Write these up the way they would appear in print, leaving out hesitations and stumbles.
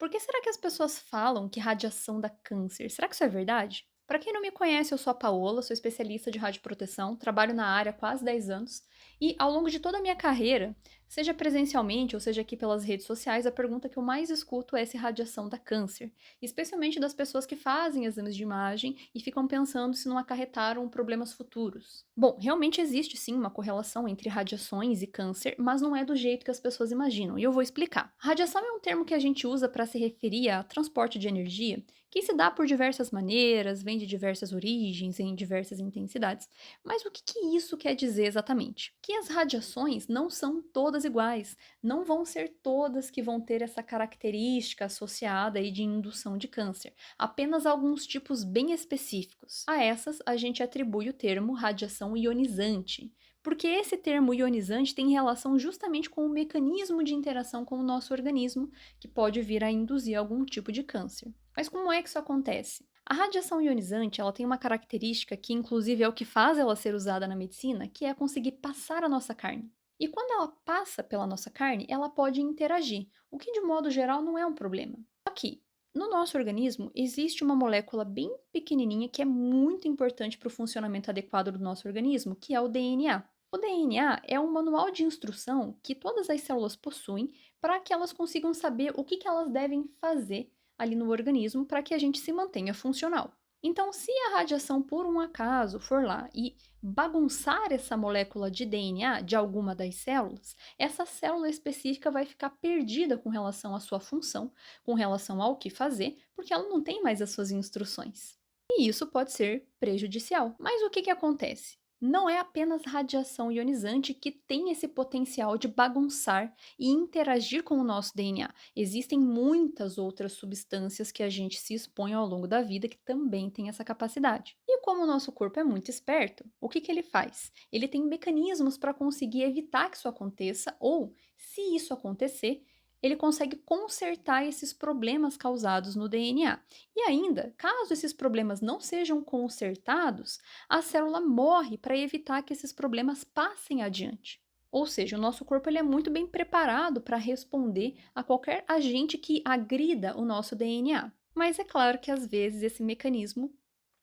Por que será que as pessoas falam que radiação dá câncer? Será que isso é verdade? Para quem não me conhece, eu sou a Paola, sou especialista de radioproteção, trabalho na área há quase 10 anos e ao longo de toda a minha carreira, seja presencialmente ou seja aqui pelas redes sociais, a pergunta que eu mais escuto é se radiação dá câncer, especialmente das pessoas que fazem exames de imagem e ficam pensando se não acarretaram problemas futuros. Bom, realmente existe sim uma correlação entre radiações e câncer, mas não é do jeito que as pessoas imaginam, e eu vou explicar. Radiação é um termo que a gente usa para se referir a transporte de energia, que se dá por diversas maneiras, vem de diversas origens, em diversas intensidades. Mas o que isso quer dizer exatamente? Que as radiações não são todas iguais, não vão ser todas que vão ter essa característica associada aí de indução de câncer, apenas alguns tipos bem específicos. A essas a gente atribui o termo radiação ionizante, porque esse termo ionizante tem relação justamente com o mecanismo de interação com o nosso organismo, que pode vir a induzir algum tipo de câncer. Mas como é que isso acontece? A radiação ionizante, ela tem uma característica que inclusive é o que faz ela ser usada na medicina, que é conseguir passar a nossa carne. E quando ela passa pela nossa carne, ela pode interagir, o que de modo geral não é um problema. Só que no nosso organismo existe uma molécula bem pequenininha que é muito importante para o funcionamento adequado do nosso organismo, que é o DNA. O DNA é um manual de instrução que todas as células possuem para que elas consigam saber o que elas devem fazer ali no organismo para que a gente se mantenha funcional. Então, se a radiação por um acaso for lá e bagunçar essa molécula de DNA de alguma das células, essa célula específica vai ficar perdida com relação à sua função, com relação ao que fazer, porque ela não tem mais as suas instruções. E isso pode ser prejudicial. Mas o que acontece? Não é apenas radiação ionizante que tem esse potencial de bagunçar e interagir com o nosso DNA. Existem muitas outras substâncias que a gente se expõe ao longo da vida que também têm essa capacidade. E como o nosso corpo é muito esperto, o que ele faz? Ele tem mecanismos para conseguir evitar que isso aconteça ou, se isso acontecer, ele consegue consertar esses problemas causados no DNA. E ainda, caso esses problemas não sejam consertados, a célula morre para evitar que esses problemas passem adiante. Ou seja, o nosso corpo ele é muito bem preparado para responder a qualquer agente que agrida o nosso DNA. Mas é claro que às vezes esse mecanismo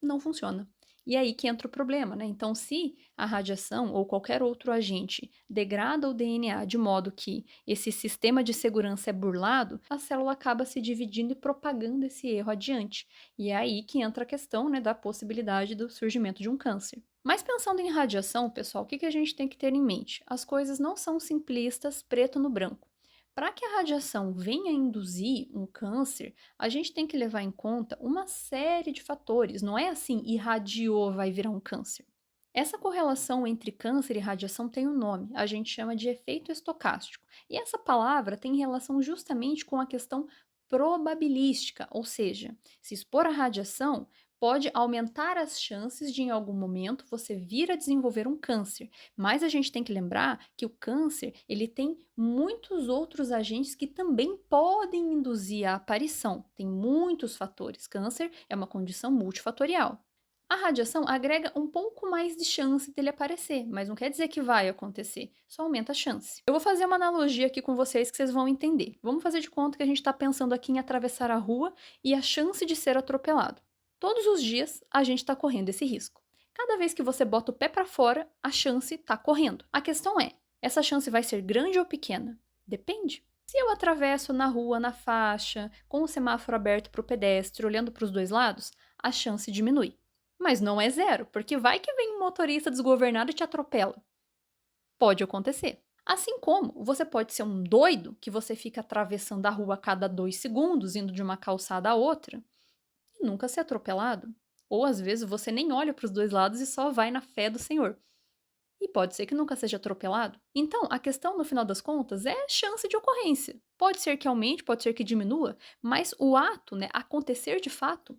não funciona. E é aí que entra o problema, né? Então, se a radiação ou qualquer outro agente degrada o DNA de modo que esse sistema de segurança é burlado, a célula acaba se dividindo e propagando esse erro adiante. E é aí que entra a questão, né, da possibilidade do surgimento de um câncer. Mas pensando em radiação, pessoal, o que a gente tem que ter em mente? As coisas não são simplistas, preto no branco. Para que a radiação venha induzir um câncer, a gente tem que levar em conta uma série de fatores. Não é assim, irradiou, vai virar um câncer. Essa correlação entre câncer e radiação tem um nome, a gente chama de efeito estocástico. E essa palavra tem relação justamente com a questão probabilística, ou seja, se expor à radiação pode aumentar as chances de em algum momento você vir a desenvolver um câncer. Mas a gente tem que lembrar que o câncer, ele tem muitos outros agentes que também podem induzir a aparição. Tem muitos fatores. Câncer é uma condição multifatorial. A radiação agrega um pouco mais de chance dele aparecer, mas não quer dizer que vai acontecer, só aumenta a chance. Eu vou fazer uma analogia aqui com vocês que vocês vão entender. Vamos fazer de conta que a gente está pensando aqui em atravessar a rua e a chance de ser atropelado. Todos os dias a gente está correndo esse risco. Cada vez que você bota o pé para fora, a chance está correndo. A questão é, essa chance vai ser grande ou pequena? Depende. Se eu atravesso na rua, na faixa, com o semáforo aberto para o pedestre, olhando para os dois lados, a chance diminui. Mas não é zero, porque vai que vem um motorista desgovernado e te atropela. Pode acontecer. Assim como você pode ser um doido que você fica atravessando a rua a cada 2 segundos, indo de uma calçada a outra, e nunca ser atropelado. Ou às vezes você nem olha para os dois lados e só vai na fé do Senhor. E pode ser que nunca seja atropelado. Então, a questão, no final das contas, é chance de ocorrência. Pode ser que aumente, pode ser que diminua, mas o ato, né, acontecer de fato,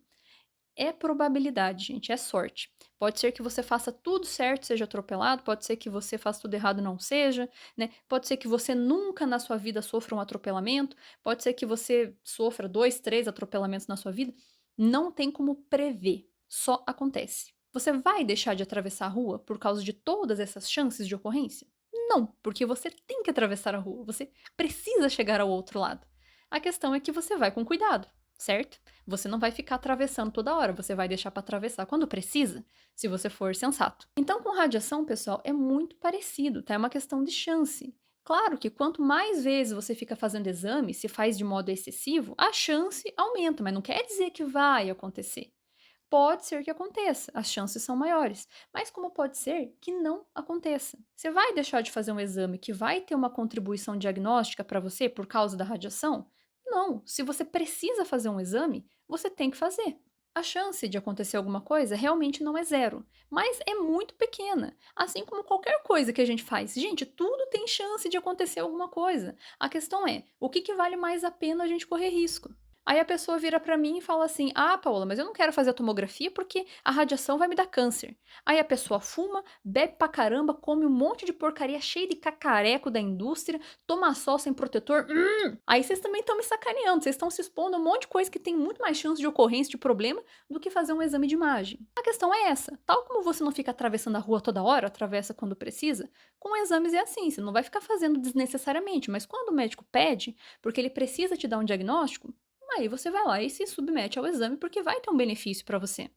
é probabilidade, gente, é sorte. Pode ser que você faça tudo certo, seja atropelado, pode ser que você faça tudo errado e não seja, né? Pode ser que você nunca na sua vida sofra um atropelamento, pode ser que você sofra 2, 3 atropelamentos na sua vida. Não tem como prever, só acontece. Você vai deixar de atravessar a rua por causa de todas essas chances de ocorrência? Não, porque você tem que atravessar a rua, você precisa chegar ao outro lado. A questão é que você vai com cuidado, certo? Você não vai ficar atravessando toda hora, você vai deixar para atravessar quando precisa, se você for sensato. Então, com radiação, pessoal, é muito parecido, tá? É uma questão de chance. Claro que quanto mais vezes você fica fazendo exame, se faz de modo excessivo, a chance aumenta, mas não quer dizer que vai acontecer. Pode ser que aconteça, as chances são maiores, mas como pode ser que não aconteça? Você vai deixar de fazer um exame que vai ter uma contribuição diagnóstica para você por causa da radiação? Não, se você precisa fazer um exame, você tem que fazer. A chance de acontecer alguma coisa realmente não é zero, mas é muito pequena. Assim como qualquer coisa que a gente faz. Gente, tudo tem chance de acontecer alguma coisa. A questão é, o que vale mais a pena a gente correr risco? Aí a pessoa vira pra mim e fala assim: Ah, Paola, mas eu não quero fazer a tomografia porque a radiação vai me dar câncer. Aí a pessoa fuma, bebe pra caramba, come um monte de porcaria cheia de cacareco da indústria, toma sol sem protetor. Aí vocês também estão me sacaneando, vocês estão se expondo a um monte de coisa que tem muito mais chance de ocorrência de problema do que fazer um exame de imagem. A questão é essa: tal como você não fica atravessando a rua toda hora, atravessa quando precisa, com exames é assim, você não vai ficar fazendo desnecessariamente, mas quando o médico pede, porque ele precisa te dar um diagnóstico, aí você vai lá e se submete ao exame porque vai ter um benefício para você.